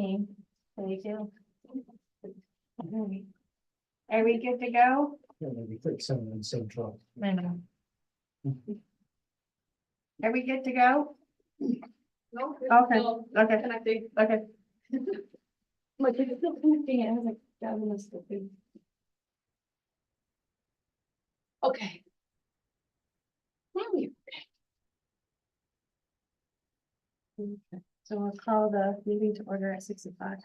15. 32. Alright. Are we good to go? Yeah, maybe 37 in the same truck. I know. Are we good to go? No. Okay, okay, Connecting. okay. My kid is still connecting. I was like, that was still good. Okay. Okay. So we'll call the meeting to order at 6 o'clock.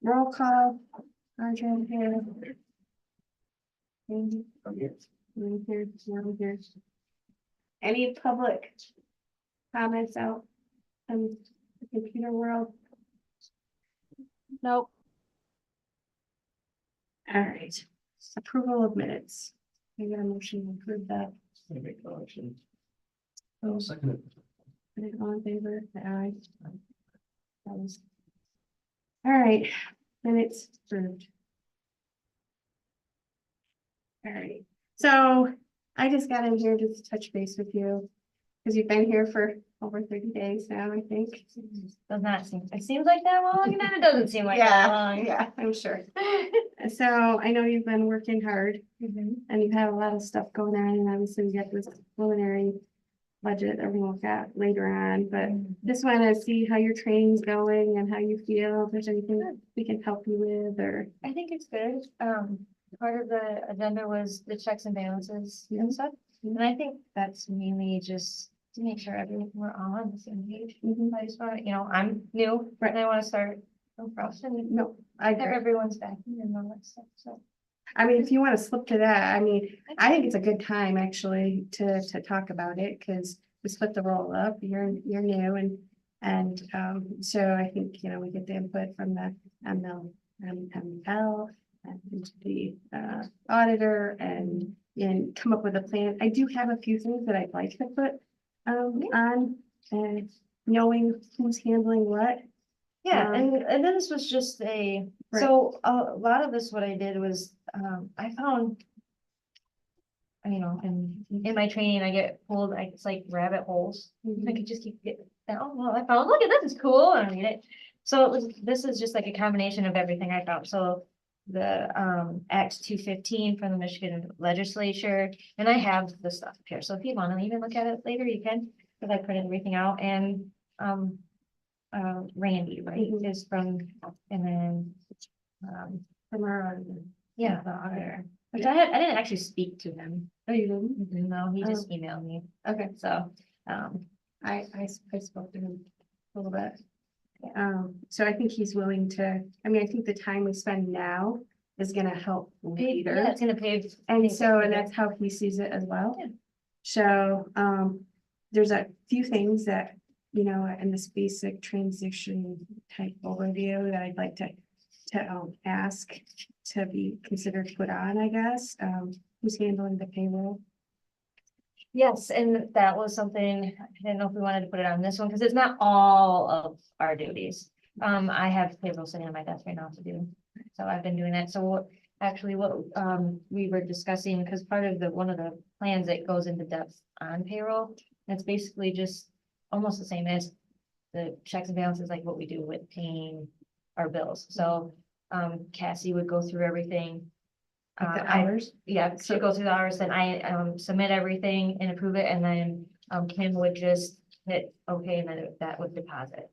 Roll call. Arjun here. Andy? Me here, Jeremy here. Any public comments out in the computer world? Nope. All right. Approval of minutes. I got a motion to approve that. I make the motion. I'll second it. All in favor? Aye. That was- All right, minutes approved. All right, so I just got in here just to touch base with you. Because you've been here for over 30 days now, I think. Does not seem, it seems like that long, and then it doesn't seem like that long. Yeah, I'm sure. So I know you've been working hard and you've had a lot of stuff going on, and obviously we got this preliminary budget that we're gonna look at later on, but just want to see how your training's going and how you feel, if there's anything that we can help you with, or. I think it's good. Part of the agenda was the checks and balances Mhm. and stuff. And I think that's mainly just to make sure we're all on the same page. Mhm. I just want to, I'm new, Right. and I want to start from fresh and No, I have agree. everyone's back and all that stuff, so. I mean, if you want to slip to that, I mean, I think it's a good time actually to talk about it, because we split the role up, you're new, and so I think, we get the input from the ML and the auditor and come up with a plan. I do have a few things that I'd like to put on, and knowing who's handling what. Yeah, and then this was just so a lot of this, what I did was, I found. In my training, I get pulled, it's like rabbit holes. I could just keep getting, oh, well, I found, look at this is cool, and I read it. So this is just like a combination of everything I found. So the Act 215 from the Michigan legislature, and I have the stuff here. So if you want to even look at it later, you can, because I printed everything out. And Randy, right, is from, and then From our, yeah, the auditor, which I didn't actually speak to him. oh, you didn't? No, he just emailed me. Okay, So, I spoke to him a little bit. So I think he's willing to, I mean, I think the time we spend now is gonna help yeah, later. it's gonna pay. And so, and that's how he sees it as well. Yeah. So, there's a few things that, in this basic transition type overview that I'd like to ask to be considered put on, I guess. Who's handling the payroll? Yes, and that was something, I didn't know if we wanted to put it on this one, because it's not all of our duties. I have payroll sitting on my desk right now to do, so I've been doing that. So what we were discussing, because part of one of the plans that goes into depth on payroll, it's basically just almost the same as the checks and balances, like what we do with paying our bills. So Cassie would go through everything. Like the hours? Yeah, so go through the hours, then I submit everything and approve it, and then Kim would just hit okay, and then that would deposit.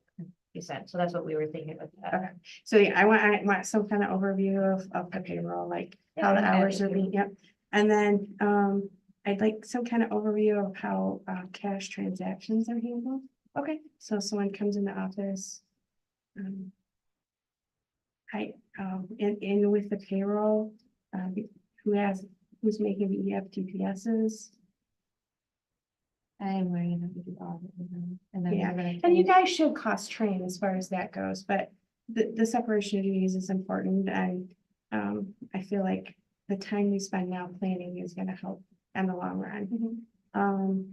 Be sent. So that's what we were thinking with that. Okay, so yeah, I want some kind of overview of the payroll, like how the Yeah, hours are happy being, yep. And then, I'd like some kind of overview of how, cash transactions are handled. Okay. So if someone comes in the office. In with the payroll, who's making the EFTPSs. I'm learning how to do all of it. And then Yeah, we're gonna. and you guys should cost train as far as that goes, but the separation of duties is important, and I feel like the time we spend now planning is gonna help in the long run.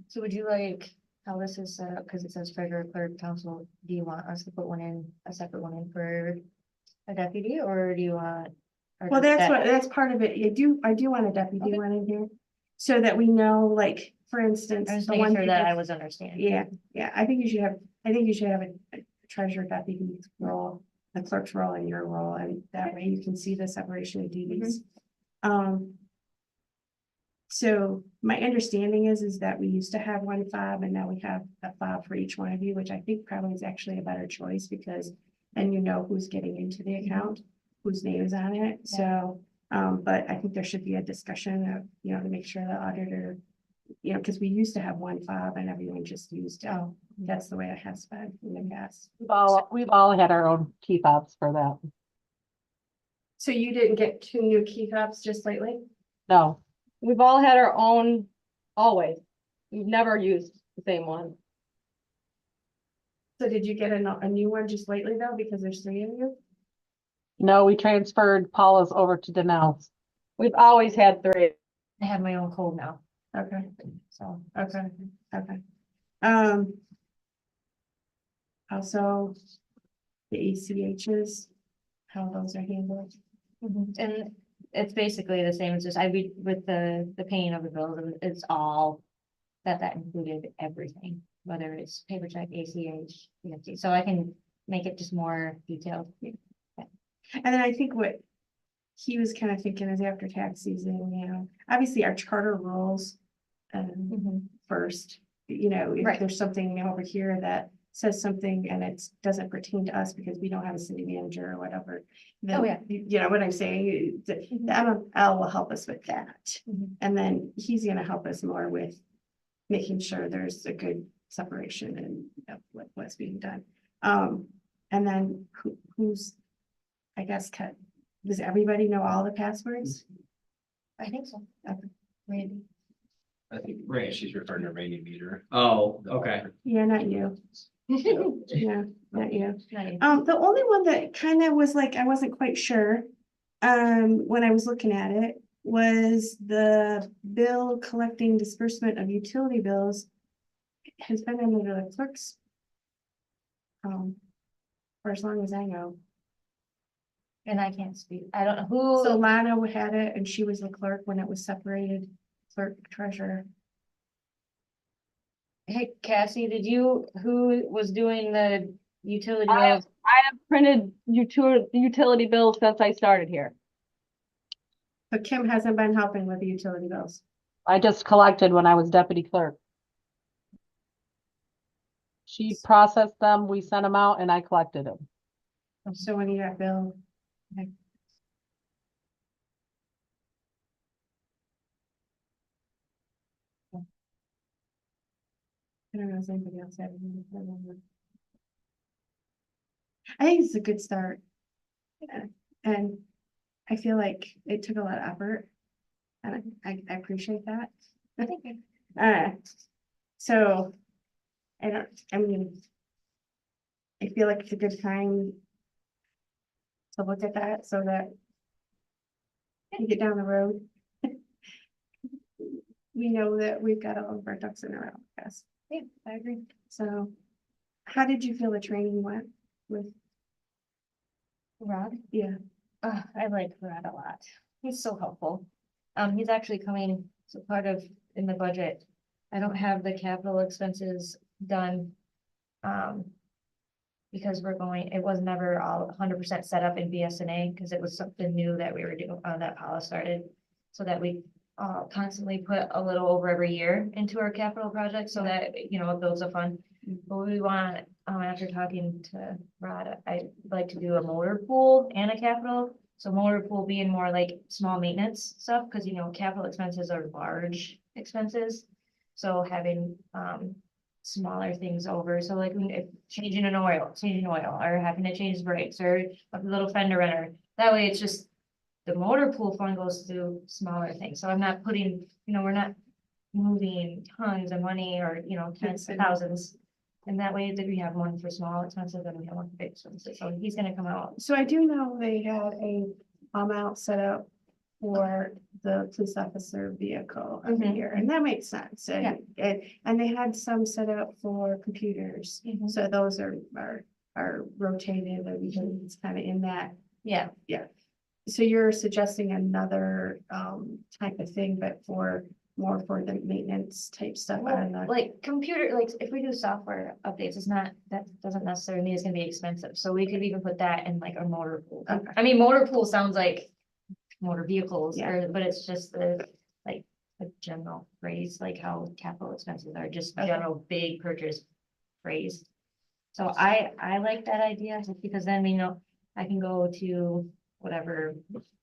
So would you like how this is set up, because it says treasurer, clerk, council, do you want us to put a separate one in for a deputy, or do you want? or Well, just that's part of it. I do want a deputy Okay. one in here, so that we know, like, for instance. I'm just the making one sure thing that I was understanding. Yeah, I think you should have treasurer deputy role, the clerk's role and your role, and that way you can see the separation of duties. So my understanding is that we used to have one fob and now we have a fob for each one of you, which I think probably is actually a better choice because then you know who's getting into the account, whose name is on it. So, but I think there should be a discussion of, you know, to make sure the auditor, you know, because we used to have one fob and everyone just used, oh, that's the way it has been in the past. We've all had our own key fobs for that. So you didn't get 2 new key fobs just lately? No, We've all had our own, always. We've never used the same one. So did you get a new one just lately though, because there's 3 of you? no, we transferred Paula's over to Danelle's. We've always had 3. I have my own code now, Okay, so. okay, okay. Also, the ACHs, how those are handled. And it's basically the same, it's just I read with the paying of the bills, it's all that included everything, whether it's paper check, ACH, EFT, so I can make it just more detailed. And then I think what he was kind of thinking is after tax season, you know, obviously our charter rules first, you know, if Right. there's something over here that says something and it doesn't pertain to us because we don't have a city manager or whatever. Then, Oh, yeah. you know what I'm saying? The ML will help us with that. Mhm. And then he's gonna help us more with making sure there's a good separation and what's being done. And then who's, I guess, does everybody know all the passwords? I think so. Okay. Randy. I think Ray, she's referring to Rainy Meter. Oh, okay. Yeah, not you. Not Yeah, not you. you. The only one that kind of was like, I wasn't quite sure, when I was looking at it, was the bill collecting disbursement of utility bills has been under the clerk's, for as long as I know. And I can't speak, I don't know So who, Lana had it and she was the clerk when it was separated, clerk treasurer. hey Cassie, who was doing the utility I bills? have printed utility bills since I started here. But Kim hasn't been helping with the utility bills. I just collected when I was deputy clerk. She processed them, we sent them out, and I collected them. So when you got bill. Okay. I don't know if anybody else had any. I think it's a good start. And I feel like it took a lot of effort. And I appreciate that. Thank you. So I mean, I feel like it's a good time to look at that so that we get down the road. We know that we've got all of our ducks in a row, yes. Yeah, I agree. So how did you feel the training went with, Rod? yeah, I like Rod a lot. He's so helpful. He's actually coming, so part of in the budget. I don't have the capital expenses done. Because it was never all 100% set up in BSNA because it was something new that we were doing, that Paula started. So that we constantly put a little over every year into our capital project so that, you know, it builds a fund. But we want, after talking to Rod, I'd like to do a motor pool and a capital. So motor pool being more like small maintenance stuff, because you know, capital expenses are large expenses. So having smaller things over, so like if changing changing oil, or having to change brakes, or a little fender renner. That way it's just the motor pool fund goes to smaller things. So I'm not putting, you know, we're not moving tons of money or, you know, tens of thousands. And that way that we have one for small expenses and we have one for big expenses. So he's gonna come out. so I do know they had a amount set up for the police officer vehicle every year, and that makes sense. And they had some set up for computers, so those are rotated, and it's kind of in that. Yeah, So you're suggesting another type of thing, but for more for the maintenance type stuff on the. Like computer, like if we do software updates, it's not, that doesn't necessarily mean it's gonna be expensive, so we could even put that in like a motor pool. Okay. I mean, motor pool sounds like motor vehicles, Yeah. but it's just like a general phrase, like how capital expenses are just Okay. general big purchase phrase. So I like that idea, just because then we know I can go to whatever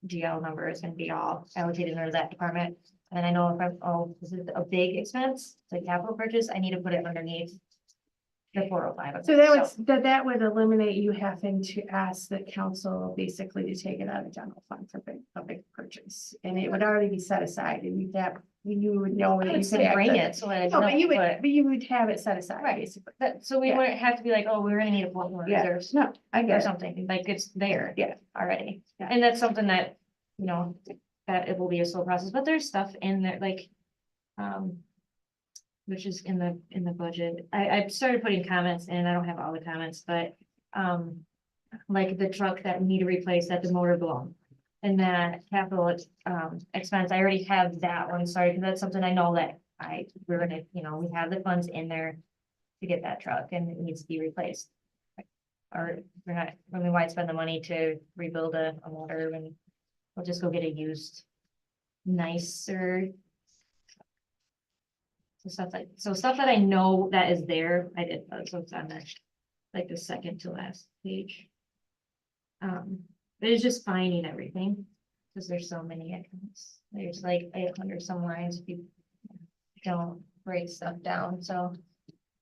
GL number is gonna be all allocated under that department. And I know if I'm, oh, this is a big expense, it's a capital purchase, I need to put it underneath the 405. So that would eliminate you having to ask the council basically to take it out of general fund for a big purchase. And it would already be set aside and you would know. I that would you still could bring access it, so I No, but you know, but you would have it set aside, Right. basically. so we Yeah. wouldn't have to be like, oh, we're gonna need a more Yeah, reserves no, I or get it. something, like it's there. Yeah. Already, Yeah. and that's something that, you know, that it will be a slow process, but there's stuff in there, like, which is in the budget. I started putting comments in, I don't have all the comments, but, like the truck that we need to replace at the motor blown. And that capital, expense, I already have that one, sorry, because that's something I know that we're gonna, you know, we have the funds in there to get that truck and it needs to be replaced. Or we're not, I mean, why spend the money to rebuild a motor when we'll just go get a used, nicer. So stuff that I know that is there, I did, so it's on that, like the second to last page. But it's just finding everything, because there's so many accounts, there's like 800 some lines, if you don't break stuff down, so.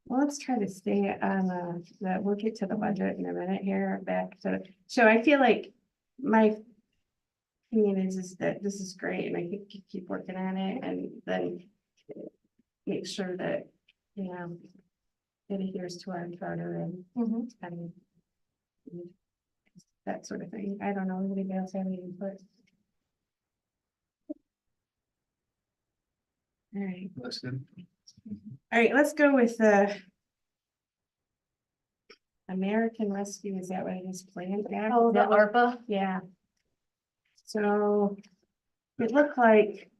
Well, let's try to stay on we'll get to the budget in a minute here, back to, so I feel like my opinion is that this is great and I think keep working on it and then make sure that, you know, it adheres to our charter and that sort of thing. I don't know, anybody else have any input? All right. That's good. All right, let's go with the American Rescue, is that what it is planned? Oh, the ARPA, Yeah. So it looked like.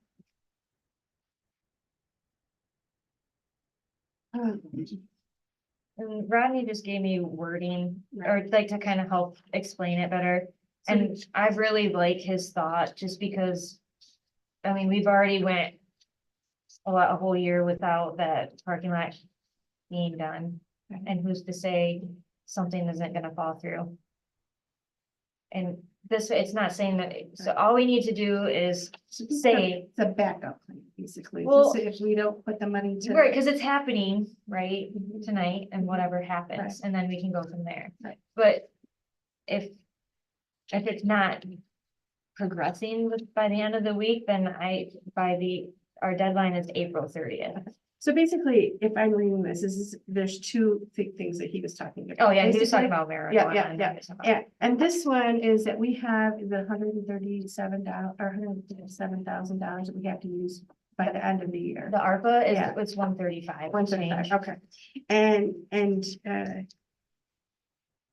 and Rodney just gave me wording, or like to kind of help explain it better. And I really like his thought, just because, I mean, we've already went a whole year without that parking lot being done. And who's to say something isn't gonna fall through? And this, it's not saying that, so all we need to do is say, It's a backup plan, basically. Well- So if we don't put the money to. right, because it's happening, right, tonight, and whatever happens, Right. and then we can go from there. Right. But if it's not progressing by the end of the week, then our deadline is April 30th. So basically, if I'm reading this, there's two things that he was talking about. Oh, yeah, he was Basically, talking about marijuana. Yeah, and yeah, yeah, and this one is that we have the $137 or $137,000 that we have to use by the end of the year. The ARPA is, Yeah. it's 135. 135, okay. And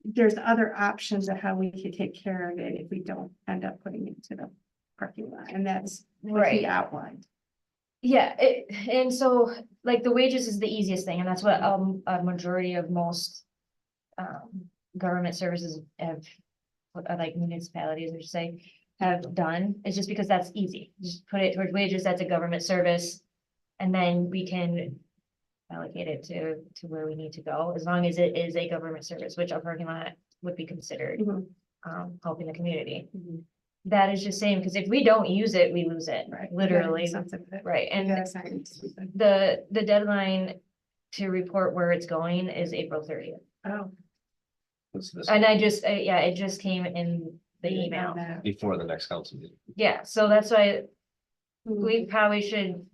there's other options of how we could take care of it if we don't end up putting it to the parking lot, and that's what he Right. outlined. Yeah, and so like the wages is the easiest thing, and that's what a majority of most government services have, like municipalities, I should say, have done. It's just because that's easy. Just put it towards wages, that's a government service. And then we can allocate it to where we need to go, as long as it is a government service, which a parking lot would be considered, Mhm. helping the community. Mhm. That is just saying, because if we don't use it, we lose it, Right. literally, Something that. right? And Yeah, science. the deadline to report where it's going is April 30th. Oh. What's this? And I just, yeah, it just came in the email. Before the next council meeting. Yeah, so that's why Mhm. we probably should,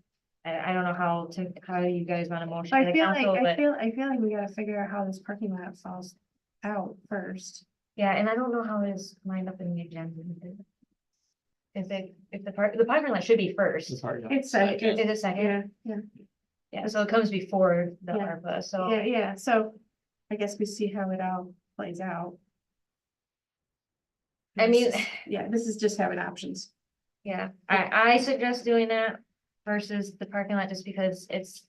I don't know how you guys want to motion I the feel like, council, I but feel like we gotta figure out how this parking lot falls out first. yeah, and I don't know how it is lined up in the agenda. If the parking lot should be first. It's Is it second? yeah, Yeah, so it comes before the Yeah. ARPA, so. yeah, so I guess we see how it all plays out. I mean, Yeah, this is just having options. yeah, I suggest doing that. versus the parking lot, just because it's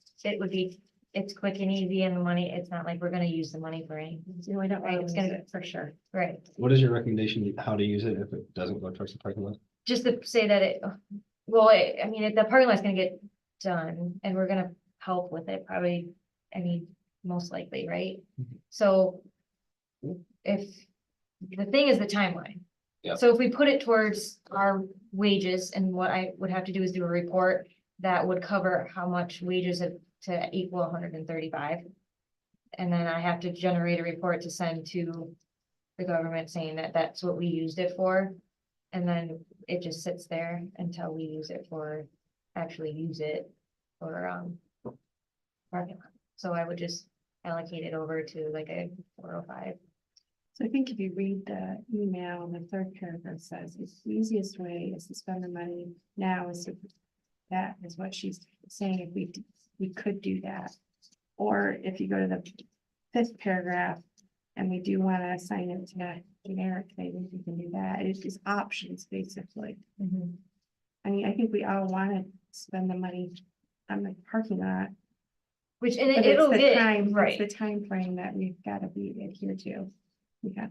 quick and easy and the money, it's not like we're gonna use the money for anything. No, we don't Right, want it's to use gonna, it for sure. right, What is your recommendation, how to use it if it doesn't go towards the parking lot? just to say that I mean, the parking lot's gonna get done and we're gonna help with it probably, I mean, most likely, right? So if, the thing is the timeline. Yeah. So if we put it towards our wages, and what I would have to do is do a report that would cover how much wages to equal 135. And then I have to generate a report to send to the government saying that that's what we used it for. And then it just sits there until we use it for, actually use it for, parking lot. So I would just allocate it over to like a 405. So I think if you read the email, the third paragraph says, it's the easiest way is to spend the money now is to, that is what she's saying, if we could do that. Or if you go to the fifth paragraph, and we do want to assign it to a generic thing, we can do that. It's just options, basically. I mean, I think we all want to spend the money on the parking lot. Which, and But it's it'll the get, time, right, it's the time frame that we've got to be adhered to. We have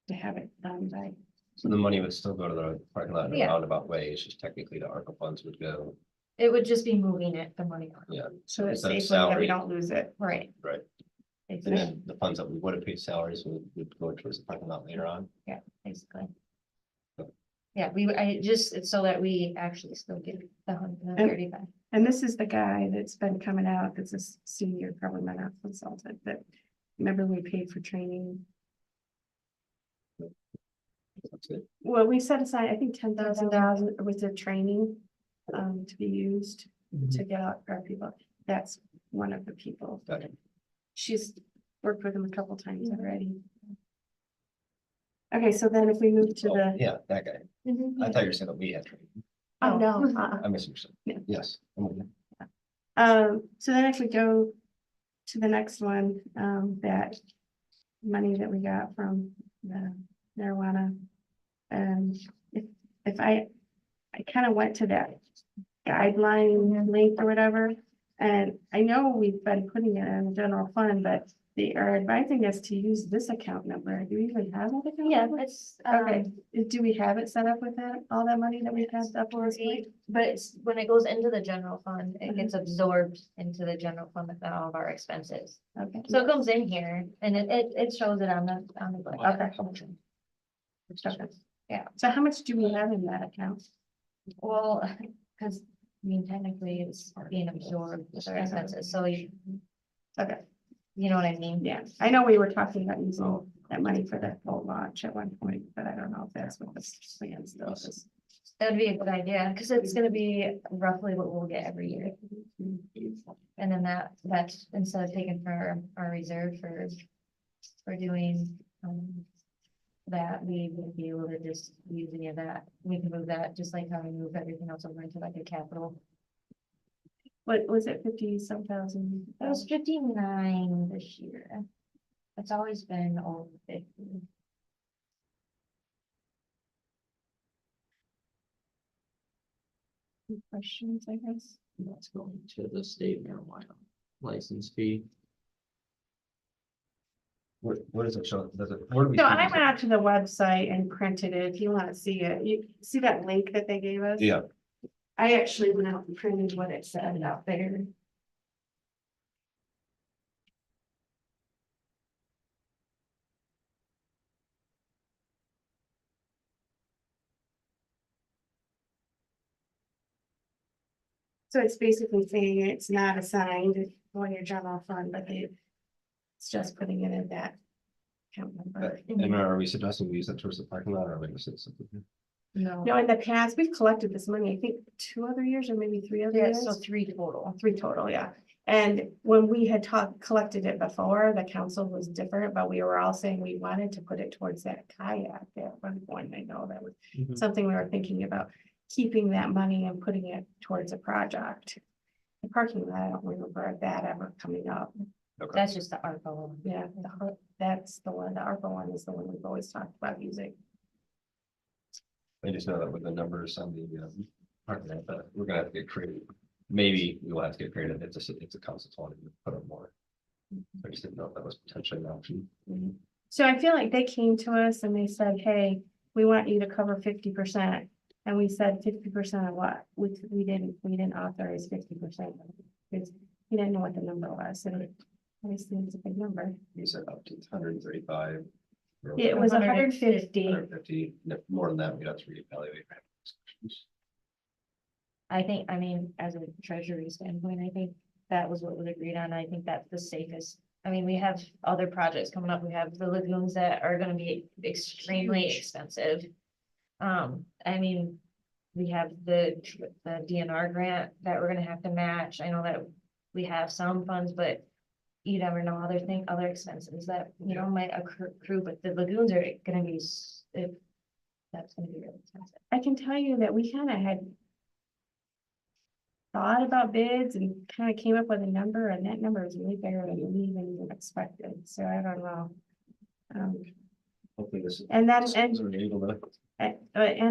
to have it done by. So the money would still go to the parking lot in a Yeah. roundabout way, it's just technically the ARPA funds would go. it would just be moving it, the money. Yeah. So it's Instead of safe that we salary. don't lose it. Right. Right. And Basically, then the funds that we would have paid salaries would go towards the parking lot later on. basically. Yeah, it's so that we actually still get the 135. And this is the guy that's been coming out, that's a senior governmental consultant that, remember we paid for training? That's it. Well, we set aside, I think $10,000 with the training to be used to get out our people. That's one of the people. Gotcha. She's worked with him a couple times already. Okay, so then if we move to Oh, the, yeah, that guy. I thought you were saying that we had training. oh, no. I misunderstood. Yeah. Yes. I'm with you. So then if we go to the next one, that money that we got from the marijuana. And if I kind of went to that guideline link or whatever, and I know we've been putting it in the general fund, but they are advising us to use this account number. Do we even have that account? Yeah, number? it's, Okay, do we have it set up with that, all that money that we've had up for us? but it's, when it goes into the general fund, it gets absorbed into the general fund with all of our expenses. Okay. So it comes in here and it shows it on the budget. Okay. So how much do we have in that account? Well, because, I mean, technically it's being absorbed with our expenses, so Okay, you know what I mean? yeah, I know we were talking about using that money for that boat launch at one point, but I don't know if that's what this plan still is. That would be a good idea, because it's gonna be roughly what we'll get every year. And then that's instead of taking for our reserve for doing, that, we would be able to just use any of that. We can move that, just like how we move everything else over into like a capital. What was it, 50-some thousand? It was 59 this year. It's always been over 50. Questions, I guess. That's going to the state marijuana license fee. What does it show? Does it? Where do we So see I this? went out to the website and printed it, if you want to see it, you see that link that they gave us? Yeah, I actually went out and printed what it said out there. So it's basically saying it's not assigned on your general fund, but it's just putting it in that account number. and are we suggesting we use that towards the parking lot or are we gonna say something? No. No, in the past, we've collected this money, I think 2 other years or maybe 3 other Yeah, years. so 3 total. 3 total, yeah. And when we had collected it before, the council was different, but we were all saying we wanted to put it towards that kayak at one point. I know that was something we were thinking about, keeping that money and putting it towards a project. The parking lot, I don't remember that ever coming up. Okay. That's just the ARPA one. Yeah, that's the one, the ARPA one is the one we've always talked about using. I just know that with the numbers on part of that, but we're gonna have to get creative. Maybe we'll have to get creative, it's a council wanting to put up more. I just didn't know if that was potentially an option. So I feel like they came to us and they said, hey, we want you to cover 50%. And we said 50% of what? We didn't authorize 50%. Because we didn't know what the number was, and obviously it's a big number. You said up to 135. It was 150. 150, more than that, we'd have to reevaluate. I think, I mean, as a treasury standpoint, I think that was what was agreed on. I think that's the safest. I mean, we have other projects coming up. We have the lagoons that are gonna be extremely expensive. I mean, we have the DNR grant that we're gonna have to match. I know that we have some funds, but you never know other expenses that, you know, might accrue, but the lagoons are gonna be, that's gonna be really expensive. I can tell you that we kind of had thought about bids and kind of came up with a number, and that number is way bigger than we even expected, so I don't know. Hopefully this. And then, We're able to. and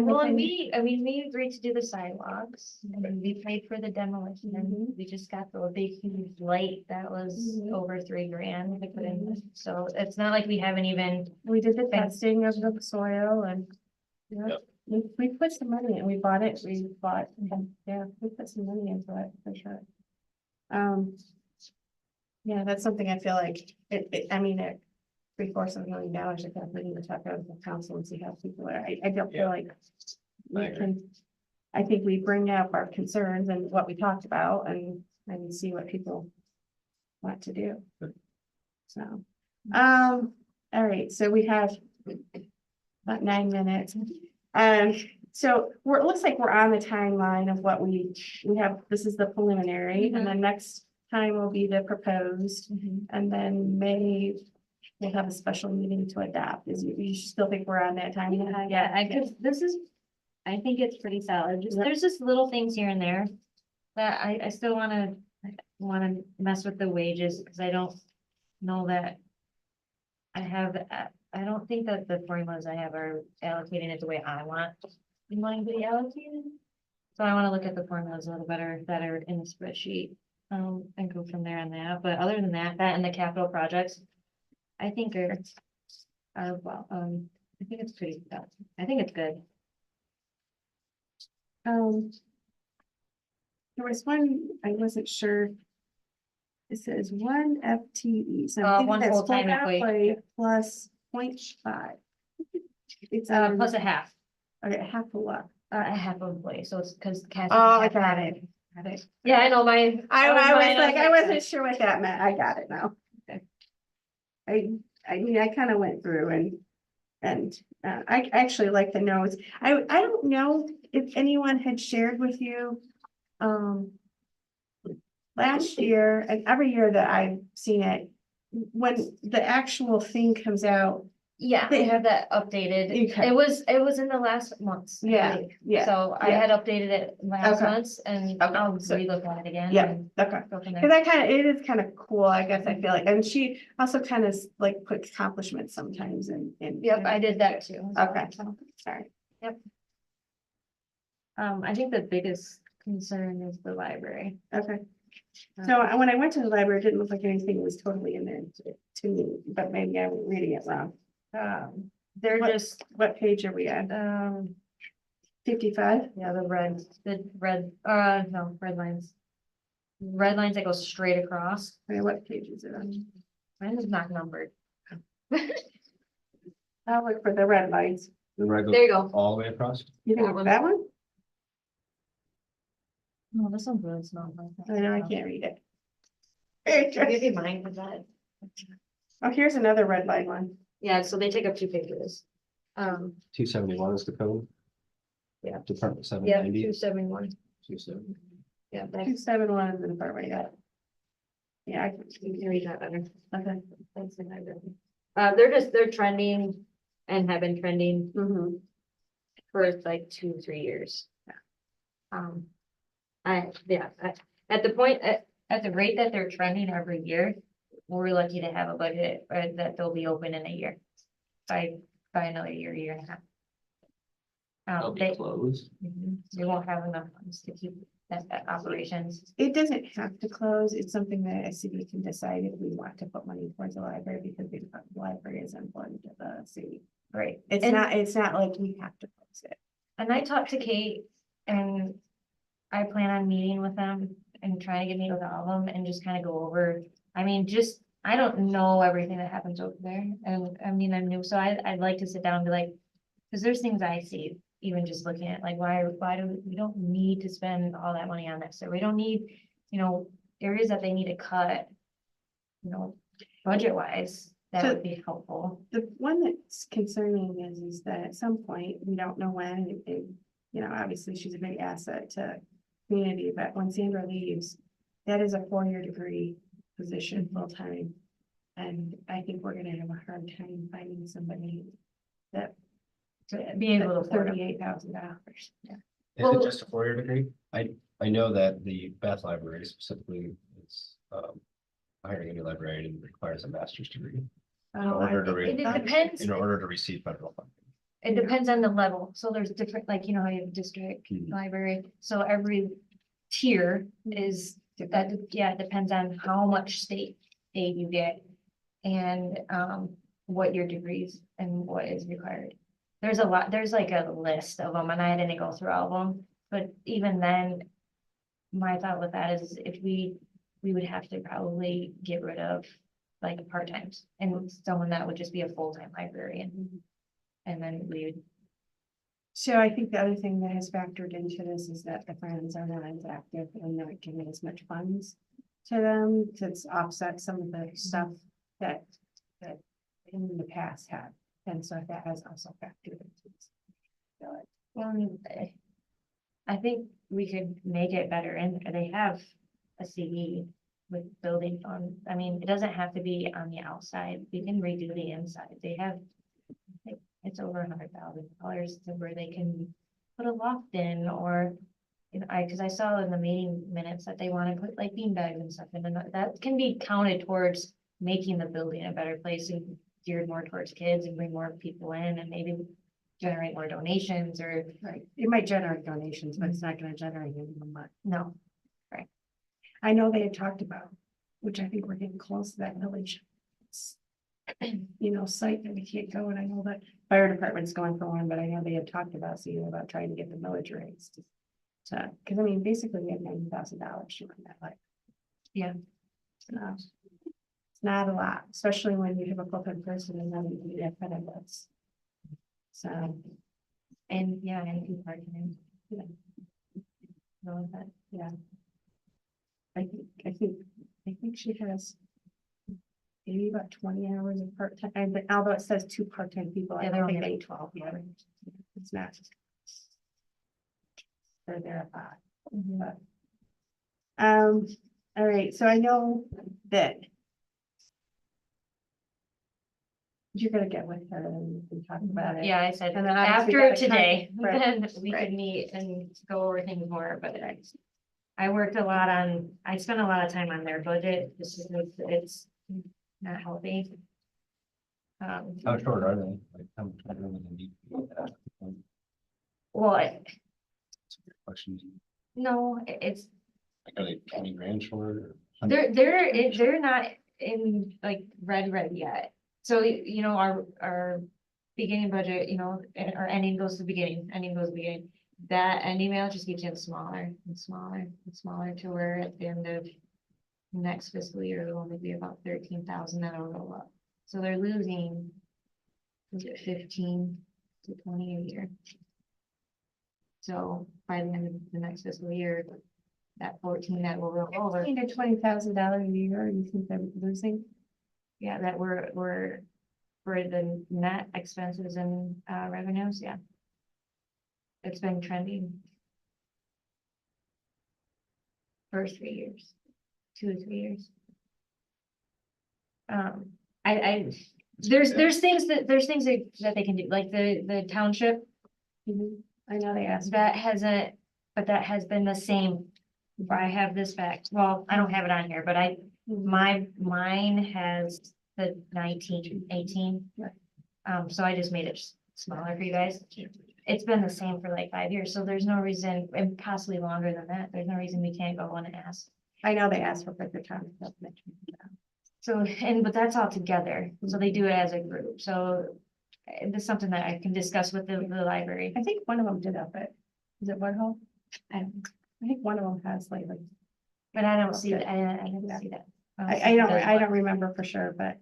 Well, the and thing- we agreed to do the sidewalks, and we paid for the demolition, and we just got the big huge light that was Mhm. over $3,000 to put in. So it's not like we haven't even, we did the testing of the soil and. Yeah, Yep. we put some money in, we bought it, yeah, we put some money into it for sure. Yeah, that's something I feel like, I mean, at $750,000, I kind of need to talk out of the council and see how people are, I don't Yeah. feel like. I We agree. can, I think we bring up our concerns and what we talked about and see what people want to do. Good. So, all right, so we have about 9 minutes. So it looks like we're on the timeline of what we have, this is the preliminary, and then next time will be the proposed, and then May we'll have a special meeting to adopt. You still think we're on that timeline? yeah, I think it's pretty solid. Just, there's just little things here and there that I still wanna mess with the wages, because I don't know that I don't think that the formulas I have are allocating it the way I want mine to be allocated. So I wanna look at the formulas a little better that are in the spreadsheet, and go from there on that. But other than that and the capital projects, I think are well, I think it's pretty, I think it's good. There was one, I wasn't sure. It says 1 FTE, so I'm thinking One that's full-time employee. plus 0.5. It's Plus a half, okay, half a what? a half of employee, so it's because. Oh, I got it. Got it. Yeah, I know I was was mine, like, I wasn't sure what that meant. I got it now. Okay. I mean, I kind of went through and I actually like the notes. I don't know if anyone had shared with you. Last year and every year that I've seen it, when the actual thing comes out. Yeah, they have that updated. Okay. It was in the last months. I Yeah, believe. yeah, So I yeah. had updated it last Okay. months and Okay, I'll so- relook at it again. Yeah, and okay. go from there. Cause it is kind of cool, I guess I feel like, and she also kind of like puts accomplishments sometimes in. Yep, I did that too. Okay, So, sorry. I think the biggest concern is the library. Okay. So when I went to the library, it didn't look like anything was totally in there to me, but maybe I'm reading it wrong. They're What- just, What page are we at? 55? yeah, the red lines. Red lines that go straight across. Okay, what page is it on? Mine is not numbered. I'll look for the red lights. The red There you go. all the way across. You think That it's one. that one? No, this one's really small. I know, I can't read it. Give you mine for that. Oh, here's another red line one. Yeah, so they take up 2 pages. 271 is the code. Yeah. Department Yeah, 790. 271. 270. Yeah, 271 is in the part right now. Yeah, you can read that better. okay. Thanks, they're trending and have been trending Mhm. for like 2-3 years. At the rate that they're trending every year, we're lucky to have a budget that they'll be open in a year. By another year and a half. They'll be They, closed. they won't have enough funds to keep that operations. It doesn't have to close. It's something that a city can decide if we want to put money towards the library because the library is important to the city. Right. It's And- not like we have to close it. And I talked to Kate and I plan on meeting with them and trying to get me with all of them and just kind of go over. I mean, just, I don't know everything that happens over there. And I mean, I'm new, so I'd like to sit down and be like, because there's things I see, even just looking at like, why do, we don't need to spend all that money on this. So we don't need, areas that they need to cut, budget wise, that So- would be helpful. The one that's concerning is that at some point, we don't know when, obviously she's a big asset to community, but when Sandra leaves, that is a 4-year degree position full-time. And I think we're gonna have a hard time finding somebody that. Being able to afford it. $38,000. Is Well- it just a 4-year degree? I know that the Bath Library specifically is hiring a new librarian requires a master's degree Oh, in order to It re- depends. in order to receive federal funding. It depends on the level. So there's different, like, how you have district, Mhm. library. So every tier is, that, yeah, it depends on how much state aid you get. And what your degrees and what is required. There's a lot, there's like a list of them and I didn't go through all of them, but even then. My thought with that is if we would have to probably get rid of like part-times and someone that would just be a full-time librarian. And then we would, So I think the other thing that has factored into this is that the friends are not as active and not giving as much funds to them to offset some of the stuff that in the past had. And so that has also factored into this. well, I think we could make it better and they have a CD with building fund. I mean, it doesn't have to be on the outside. We can redo the inside. They have, I think it's over $100,000 to where they can put a loft in or, because I saw in the meeting minutes that they want to put like bean bags and stuff in, and that can be counted towards making the building a better place and geared more towards kids and bring more people in and maybe generate more donations or, Right, it might generate donations, but it's not gonna generate any more money. no. I know they had talked about, which I think we're getting close to that village. Site that we can't go, and I know that fire department's going for one, but I know they had talked about about trying to get the village raised. So, because I mean, basically we have $90,000 to run that like. Yeah. It's not a lot, especially when you have a full-time person and then you need that kind of list. So, And yeah, and people are gonna, yeah. know that. Yeah. I think she has. Maybe about 20 hours of part-time, but although it says 2 part-time people, I Yeah, they're don't only think like they 12 yeah, it's not. They're there a lot. Mm-hmm. But, all right, so I know that. You're gonna get with her and we can talk about it. Yeah, I said, And then obviously after by the time- today, right, then we right. could meet and go over things more, but I worked a lot on, I spent a lot of time on their budget, just because it's not healthy. How short are they? Like, how much time do they need? Well, Questions, no, it's, like, are they 20 grand short or? they're not in like red yet. So, our beginning budget, our ending goes to beginning, That ending balance just keeps getting smaller and smaller and smaller to where at the end of next fiscal year, it'll only be about 13,000 that'll roll up. So they're losing, was it 15 to 20 a year? So by the end of the next fiscal year, that 14 that will roll over, $20,000 a year, you think they're losing? yeah, that we're for the net expenses and revenues, yeah. It's been trending for 3 years, 2 or 3 years. There's things that they can do, like the township, I know they asked. that hasn't, but that has been the same. I have this back, well, I don't have it on here, but mine has the 19, 18. Right. So I just made it smaller for you guys. it's been the same for like 5 years, so there's no reason, and possibly longer than that, there's no reason we can't go and ask. I know they asked for further time. So, but that's all together, so they do it as a group, so it's something that I can discuss with the library. I think one of them did up it. Is it Woodhull? I think one of them has lately. But I don't see, Okay. I didn't see that. I don't remember for sure, but.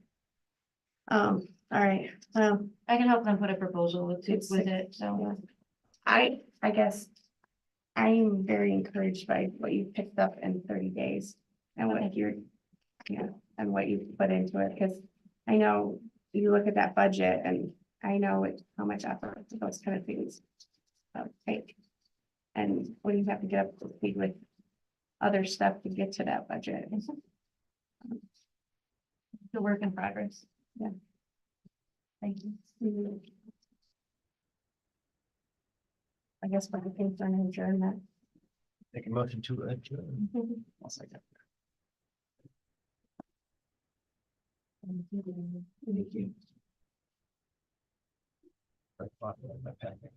All right, I can help them put a proposal with It's- it, so. I guess. I'm very encouraged by what you picked up in 30 days and what you're, and what you put into it, because I know you look at that budget and I know how much effort those kind of things take. And when you have to get up to speed with other stuff to get to that budget. The work in progress. Yeah. Thank you. Mhm. I guess what the things are in adjournment. Make a motion to adjourn. I'll second. Thank you. My packet.